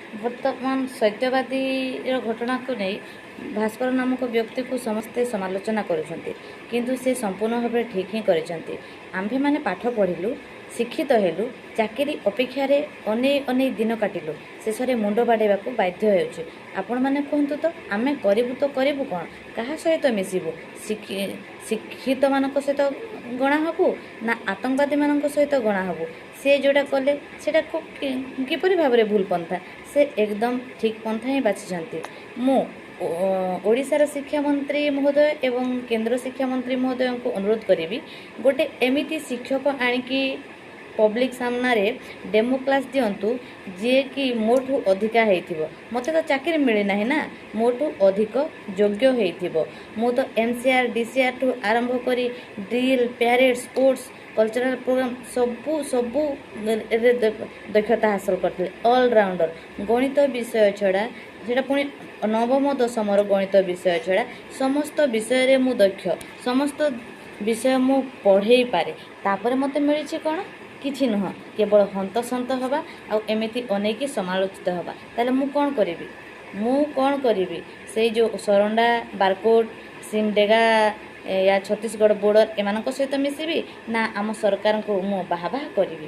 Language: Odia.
ବର୍ତ୍ତମାନ ସତ୍ୟବାଦୀ ଘଟଣାକୁ ନେଇ ଭାସ୍କର ନାମକ ବ୍ୟକ୍ତିକୁ ସମସ୍ତେ ସମାଲୋଚନା କରୁଛନ୍ତି, କିନ୍ତୁ ସେ ସମ୍ପୂର୍ଣ୍ଣ ଭାବରେ ଠିକ୍ ହିଁ କରିଛନ୍ତି। ଆମ୍ଭେମାନେ ପାଠ ପଢ଼ିଲୁ, ଶିକ୍ଷିତ ହେଲୁ, ଚାକିରି ଅପେକ୍ଷାରେ ଅନେକ ଦିନ କାଟିଲୁ, ଶେଷରେ ମୁଣ୍ଡ ବାଡ଼େଇବାକୁ ବାଧ୍ୟ ହେଉଛୁ। ଆପଣମାନେ କୁହନ୍ତୁ ତ ଆମେ କରିବୁ କ'ଣ? କାହା ସହିତ ମିଶିବୁ? ଶିକ୍ଷିତମାନଙ୍କ ସହିତ ଗଣା ହେବୁ ନା ଆତଙ୍କବାଦୀମାନଙ୍କ ସହିତ ଗଣା ହେବୁ? ସେ ଯେଉଁଟା କଲେ ସେଇଟାକୁ କିପରି ଭାବରେ ଭୁଲ ପନ୍ଥା? ସେ ଏକଦମ ଠିକ୍ ପନ୍ଥା ହିଁ ବାଛିଛନ୍ତି। ମୁଁ ଓଡ଼ିଶାର ଶିକ୍ଷାମନ୍ତ୍ରୀ ମହୋଦୟ ଏବଂ କେନ୍ଦ୍ର ଶିକ୍ଷାମନ୍ତ୍ରୀ ମହୋଦୟଙ୍କୁ ଅନୁରୋଧ କରିବି, ଗୋଟେ ଏମିତି ଶିକ୍ଷକ ଆଣିକି ପବ୍ଲିକ୍ ସାମ୍ନାରେ ଡେମୋ କ୍ଲାସ୍ ଦିଅନ୍ତୁ ଯିଏକି ମୋଠୁ ଅଧିକା ହେଇଥିବ। ମୋତେ ତ ଚାକିରି ମିଳିନାହିଁ ନା, ମୋଠୁ ଅଧିକ ଯୋଗ୍ୟ ହେଇଥିବ। ମୁଁ ତ MCR DCR ଠୁ ଆରମ୍ଭ କରି drill, parade, sports, cultural programme ସବୁରେ ଦକ୍ଷତା ହାସଲ କରିଥିଲି। ଅଲରାଉଣ୍ଡର। ଗଣିତ ବିଷୟ ଛଡ଼ା, ସେଇଟା ପୁଣି ନବମ ଦଶମର ଗଣିତ ବିଷୟ ଛଡ଼ା ସମସ୍ତ ବିଷୟରେ ମୁଁ ଦକ୍ଷ। ସମସ୍ତ ବିଷୟ ମୁଁ ପଢ଼େଇ ପାରେ। ତାପରେ ମୋତେ ମିଳିଛି କ'ଣ? କିଛି ନୁହଁ, କେବଳ ହନ୍ତସନ୍ତ ହେବା ଆଉ ଏମିତି ଅନେଇକି ସମାଲୋଚିତ ହେବା। ତାହେଲେ ମୁଁ କ'ଣ କରିବି? ସେଇ ଯେଉଁ ସରଣ୍ଡା, ବାରକୋଟ, ସିମଡେଗା, ଛତିଶଗଡ଼ ବୋର୍ଡ଼ର ଏମାନଙ୍କ ସହିତ ମିଶିବି ନା ଆମ ସରକାରଙ୍କୁ ମୁଁ ବାହା କରିବି?